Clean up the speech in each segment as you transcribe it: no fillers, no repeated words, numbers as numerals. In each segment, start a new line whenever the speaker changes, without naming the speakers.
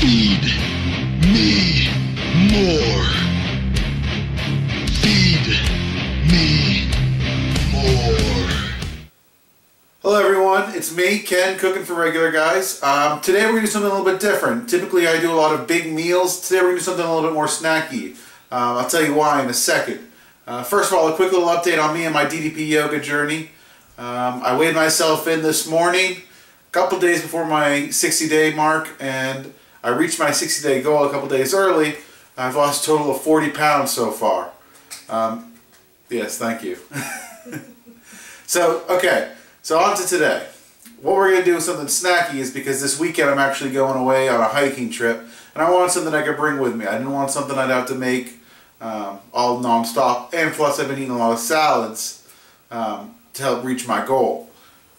Feed me more. Feed me more.
Hello everyone, it's me, Ken, cooking for regular guys. Today we're going to do something a little bit different. Typically I do a lot of big meals. Today we're going to do something a little bit more snacky. I'll tell you why in a second. First of all, a quick little update on me and my DDP yoga journey. I weighed myself in this morning, a couple days before my 60-day mark, and I reached my 60-day goal a couple days early. I've lost a total of 40 pounds so far. Yes, thank you. So on to today. What we're going to do with something snacky is because this weekend I'm actually going away on a hiking trip, and I wanted something I could bring with me. I didn't want something I'd have to make all non-stop, and plus I've been eating a lot of salads to help reach my goal.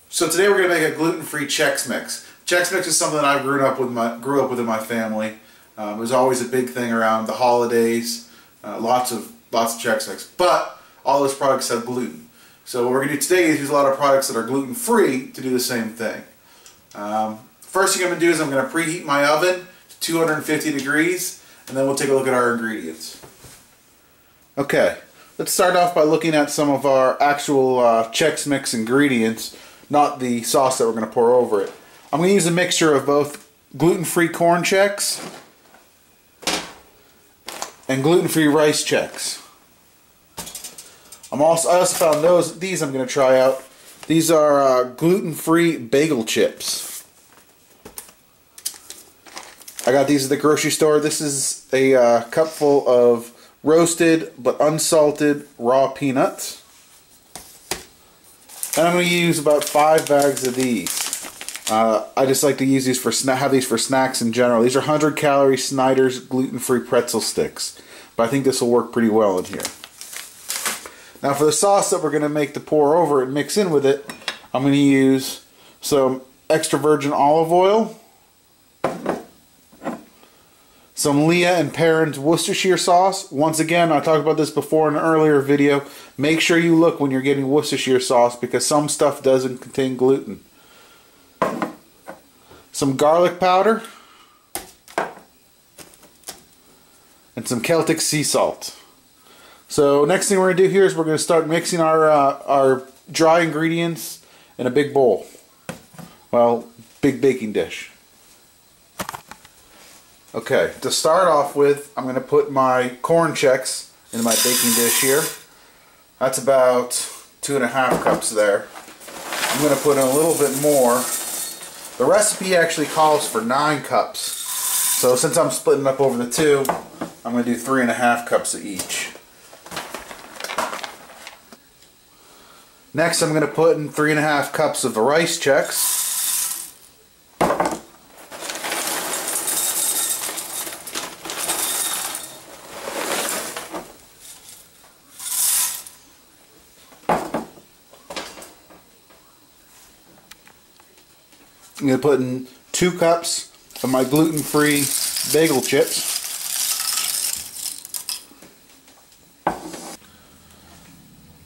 So today we're going to make a gluten-free Chex Mix. Chex Mix is something that I grew up with in my family. It was always a big thing around the holidays. Lots of Chex Mix, but all those products have gluten. So what we're going to do today is use a lot of products that are gluten-free to do the same thing. First thing I'm going to do is I'm going to preheat my oven to 250 degrees, and then we'll take a look at our ingredients. Okay, let's start off by looking at some of our actual Chex Mix ingredients, not the sauce that we're going to pour over it. I'm going to use a mixture of both gluten-free corn Chex and gluten-free rice Chex. I also found these I'm going to try out. These are gluten-free bagel chips. I got these at the grocery store. This is a cupful of roasted but unsalted raw peanuts. And I'm going to use about 5 bags of these. I just like to use these for snacks in general. These are 100-calorie Snyder's gluten-free pretzel sticks, but I think this will work pretty well in here. Now for the sauce that we're going to make to pour over and mix in with it, I'm going to use some extra virgin olive oil, some Leah and Perrin's Worcestershire sauce. Once again, I talked about this before in an earlier video. Make sure you look when you're getting Worcestershire sauce because some stuff doesn't contain gluten. Some garlic powder and some Celtic sea salt. So next thing we're going to do here is we're going to start mixing our dry ingredients in a big bowl. Well, big baking dish. Okay, to start off with, I'm going to put my corn Chex into my baking dish here. That's about 2.5 cups there. I'm going to put in a little bit more. The recipe actually calls for 9 cups. So since I'm splitting up over the 2, I'm going to do 3.5 cups of each. Next I'm going to put in 3.5 cups of the rice Chex. I'm going to put in 2 cups of my gluten-free bagel chips.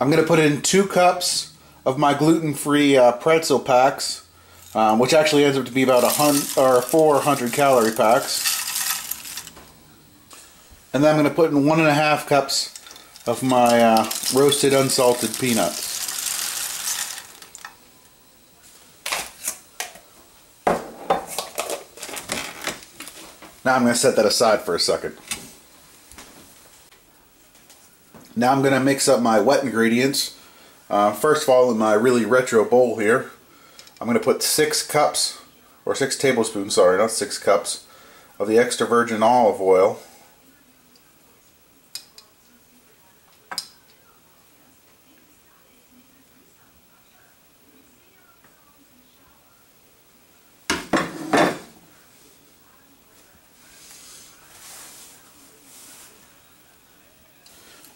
I'm going to put in 2 cups of my gluten-free pretzel packs, which actually ends up to be about 400 calorie packs. And then I'm going to put in 1.5 cups of my roasted unsalted peanuts. Now I'm going to set that aside for a second. Now I'm going to mix up my wet ingredients. First of all, in my really retro bowl here, I'm going to put 6 cups, or 6 tablespoons, sorry, not 6 cups, of the extra virgin olive oil.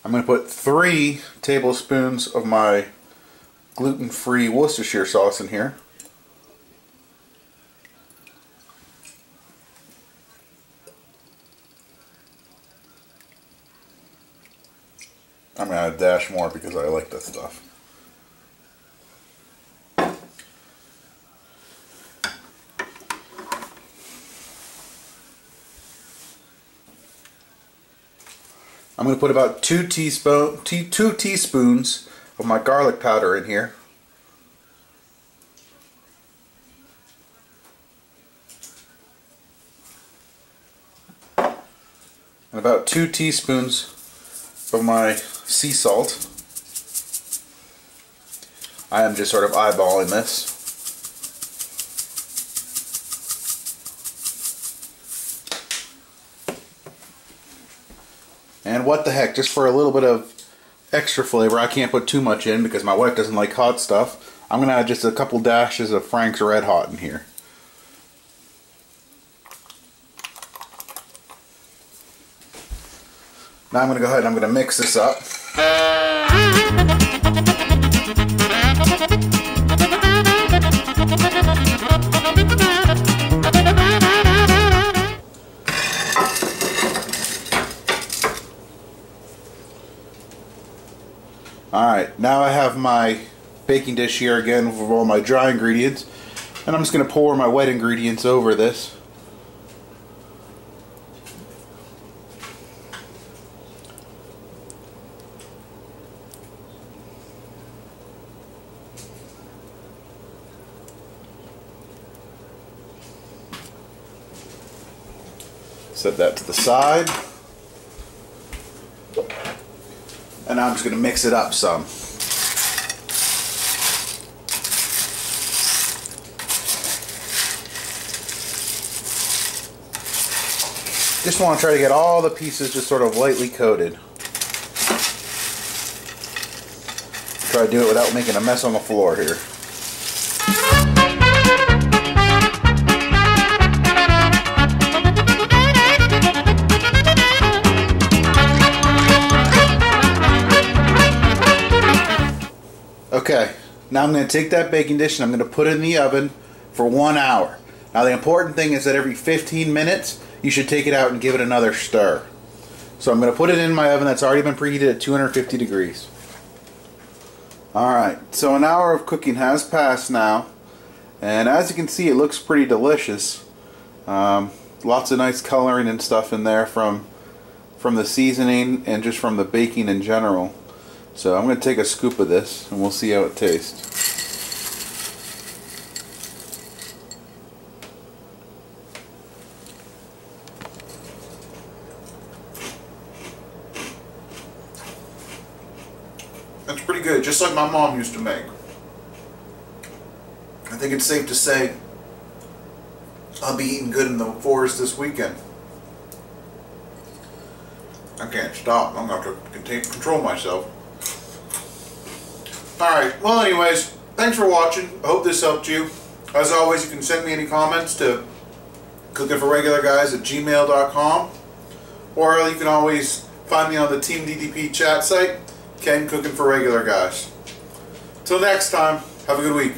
I'm going to put 3 tablespoons of my gluten-free Worcestershire sauce in here. I'm going to add a dash more because I like that stuff. I'm going to put about 2 teaspoons of my garlic powder in here. And about 2 teaspoons of my sea salt. I am just sort of eyeballing this. And what the heck, just for a little bit of extra flavor, I can't put too much in because my wife doesn't like hot stuff. I'm going to add just a couple dashes of Frank's Red Hot in here. Now I'm going to go ahead and I'm going to mix this up. Alright, now I have my baking dish here again with all my dry ingredients, and I'm just going to pour my wet ingredients over this. Set that to the side. And now I'm just going to mix it up some. Just want to try to get all the pieces just sort of lightly coated. Try to do it without making a mess on the floor here. Okay, now I'm going to take that baking dish and I'm going to put it in the oven for 1 hour. Now the important thing is that every 15 minutes you should take it out and give it another stir. So I'm going to put it in my oven that's already been preheated at 250 degrees. Alright, so an hour of cooking has passed now, and as you can see it looks pretty delicious. Lots of nice coloring and stuff in there from the seasoning and just from the baking in general. So I'm going to take a scoop of this and we'll see how it tastes. That's pretty good, just like my mom used to make. I think it's safe to say I'll be eating good in the forest this weekend. I can't stop. I'm going to have to control myself. Alright, well anyways, thanks for watching. I hope this helped you. As always, you can send me any comments to cookingforregularguys@gmail.com, or you can always find me on the Team DDP chat site, Ken Cooking for Regular Guys. Till next time, have a good week.